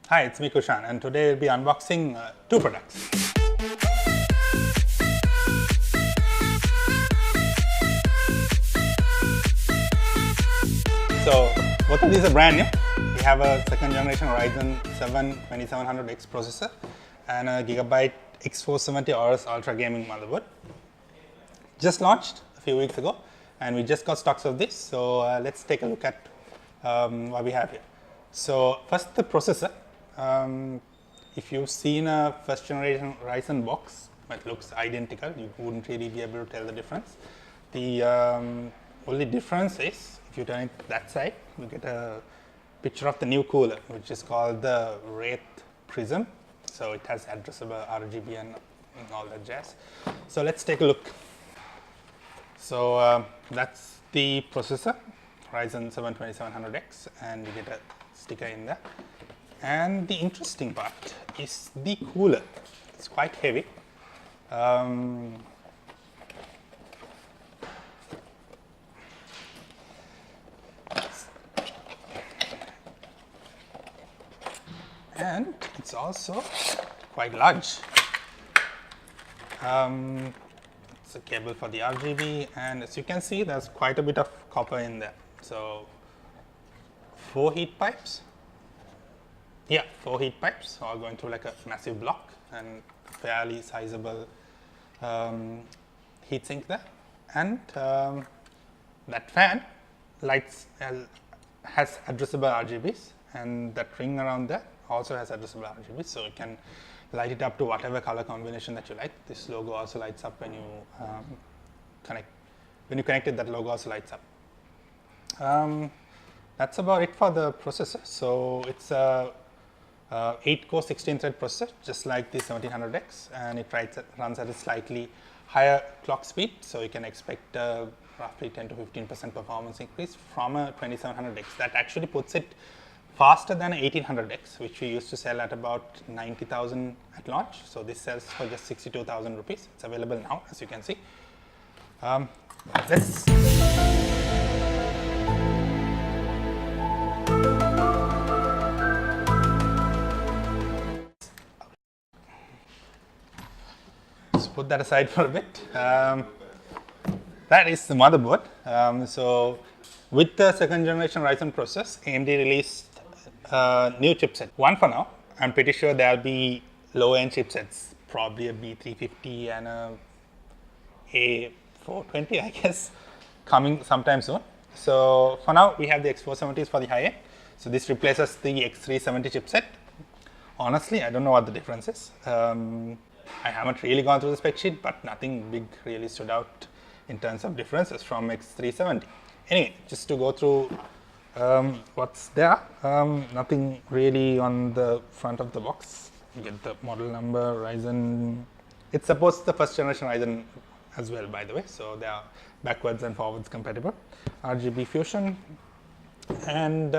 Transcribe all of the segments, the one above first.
Hi, it's me Kushan, and today we'll be unboxing two products. So both of these are brand new. We have a second generation Ryzen 7 2700X processor and a Gigabyte X470 Aorus Ultra Gaming motherboard. Just launched a few weeks ago, and we just got stocks of this. So let's take a look at what we have here. So first, the processor. If you've seen a first generation Ryzen box, it looks identical. You wouldn't really be able to tell the difference. The only difference is if you turn it that side, you get a picture of the new cooler, which is called the Wraith Prism. So it has addressable RGB and all that jazz. So let's take a look. So that's the processor, Ryzen 7 2700X, and you get a sticker in there. And the interesting part is the cooler. It's quite heavy. And it's also quite large. It's a cable for the RGB, and as you can see, there's quite a bit of copper in there. So 4 heat pipes. Yeah, 4 heat pipes all going through like a massive block, and fairly sizable heat sink there. And that fan lights has addressable RGBs, and that ring around there also has addressable RGBs, so you can light it up to whatever color combination that you like. This logo also lights up when you connect. When you connect it, that logo also lights up. That's about it for the processor. So it's a 8-core 16-thread processor, just like the 1700X, and it runs at a slightly higher clock speed, so you can expect roughly 10 to 15% performance increase from a 2700X. That actually puts it faster than a 1800X, which we used to sell at about 90,000 at launch. So this sells for just 62,000 rupees. It's available now, as you can see. Let's put that aside for a bit. That is the motherboard. So with the second generation Ryzen process, AMD released a new chipset. One for now. I'm pretty sure there'll be low end chipsets, probably a B350 and a A420, I guess, coming sometime soon. So for now, we have the X470s for the high end. So this replaces the X370 chipset. Honestly, I don't know what the difference is. I haven't really gone through the spec sheet, but nothing big really stood out in terms of differences from X370. Anyway, just to go through what's there, nothing really on the front of the box. You get the model number, Ryzen. It supports the first generation Ryzen as well, by the way, so they are backwards and forwards compatible. RGB Fusion, and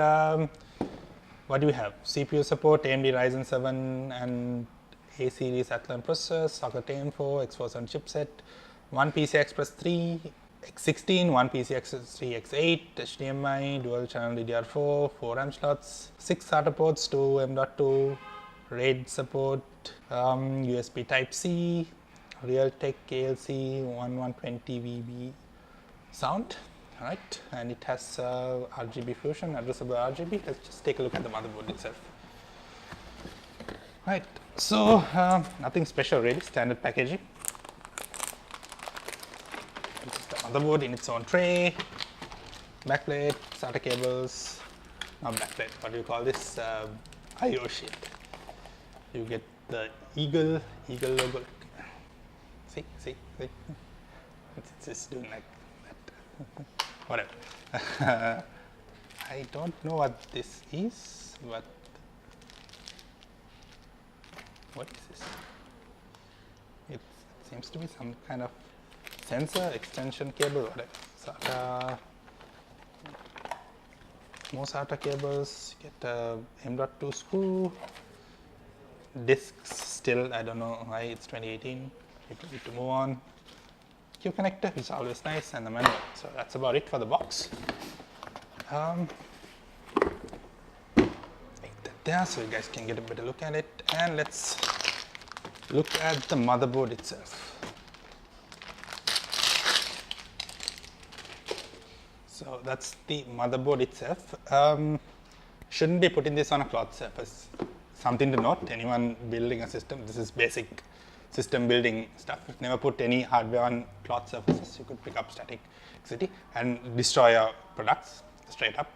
what do we have? CPU support, AMD Ryzen 7 and A series Athlon processors, socket AM4, X470 chipset, one PCI Express 3, X16, one PCI Express 3, X8, HDMI, dual channel DDR4, 4 RAM slots, 6 SATA ports, 2 M.2, RAID support, USB Type-C, Realtek KLC 1120 VB sound. Alright, and it has RGB Fusion, addressable RGB. Let's just take a look at the motherboard itself. Right, so nothing special really, standard packaging. This is the motherboard in its own tray, backplate, SATA cables, not backplate, what do you call this, I/O sheet. You get the eagle logo. See, it's just doing like that. Whatever. I don't know what this is, but what is this? It seems to be some kind of sensor extension cable, whatever. SATA, more SATA cables, get a M.2 screw, discs still, I don't know why it's 2018, we need to move on. Q connector, which is always nice, and the manual. So that's about it for the box. there so you guys can get a better look at it. And let's look at the motherboard itself. So that's the motherboard itself. Shouldn't be putting this on a cloth surface. Something to note, anyone building a system, this is basic system building stuff. Never put any hardware on cloth surfaces. You could pick up static electricity and destroy your products straight up.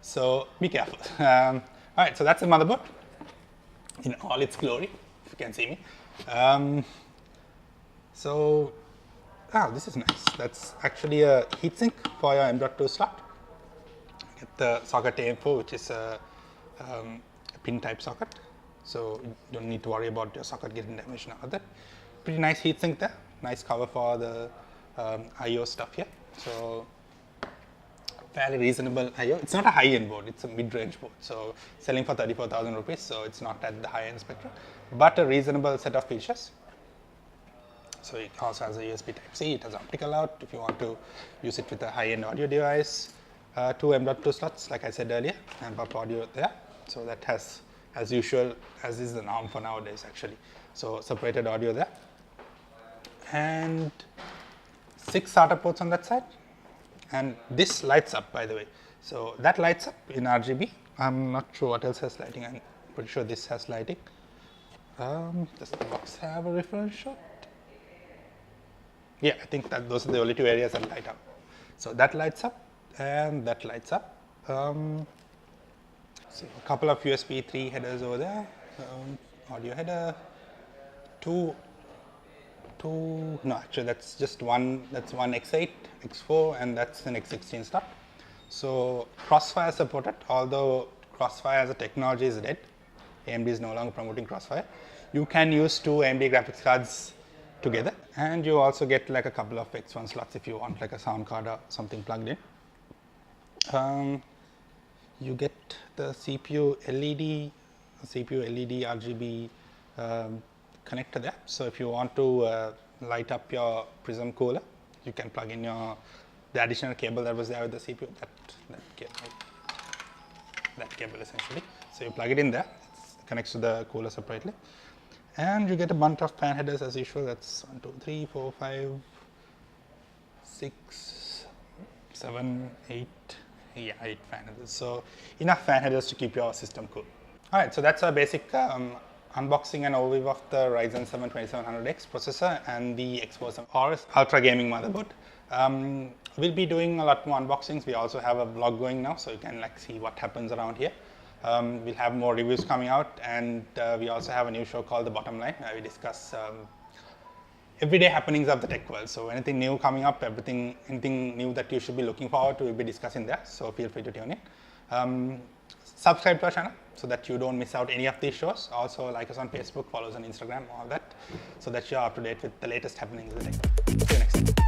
So be careful. All right, so that's the motherboard in all its glory, if you can see me. This is nice. That's actually a heatsink for your M.2 slot. Get the socket AM4, which is a pin type socket. So you don't need to worry about your socket getting damaged and all that. Pretty nice heatsink there. Nice cover for the I/O stuff here. So fairly reasonable I/O. It's not a high-end board. It's a mid-range board. So selling for 34,000 rupees. So it's not at the high-end spectrum, but a reasonable set of features. So it also has a USB Type-C. It has optical out if you want to use it with a high-end audio device. Two M.2 slots, like I said earlier, and pop audio there. So that has, as usual, as is the norm for nowadays actually. So separated audio there. And 6 SATA ports on that side. And this lights up, by the way. So that lights up in RGB. I'm not sure what else has lighting. I'm pretty sure this has lighting. Does the box have a reference shot? Yeah, I think that those are the only two areas that light up. So that lights up and that lights up. So a couple of USB 3 headers over there. Audio header. No, actually that's just one. That's one X8, X4, and that's an X16 slot. So Crossfire supported, although Crossfire as a technology is dead. AMD is no longer promoting Crossfire. You can use two AMD graphics cards together, and you also get like a couple of X1 slots if you want like a sound card or something plugged in. You get the CPU LED RGB connector there. So if you want to light up your Prism cooler, you can plug in the additional cable that was there with the CPU. That cable essentially. So you plug it in there. It connects to the cooler separately. And you get a bunch of fan headers as usual. That's 1, 2, 3, 4, 5, 6, 7, 8. Yeah, 8 fan headers. So enough fan headers to keep your system cool. All right, so that's our basic unboxing and overview of the Ryzen 7 2700X processor and the X470 Aorus Ultra Gaming motherboard. We'll be doing a lot more unboxings. We also have a vlog going now, so you can like see what happens around here. We'll have more reviews coming out, and we also have a new show called The Bottom Line, where we discuss everyday happenings of the tech world. So anything new coming up, anything new that you should be looking forward to, we'll be discussing there. So feel free to tune in. Subscribe to our channel so that you don't miss out any of these shows. Also like us on Facebook, follow us on Instagram, all that, so that you're up to date with the latest happenings of the tech. See you next time.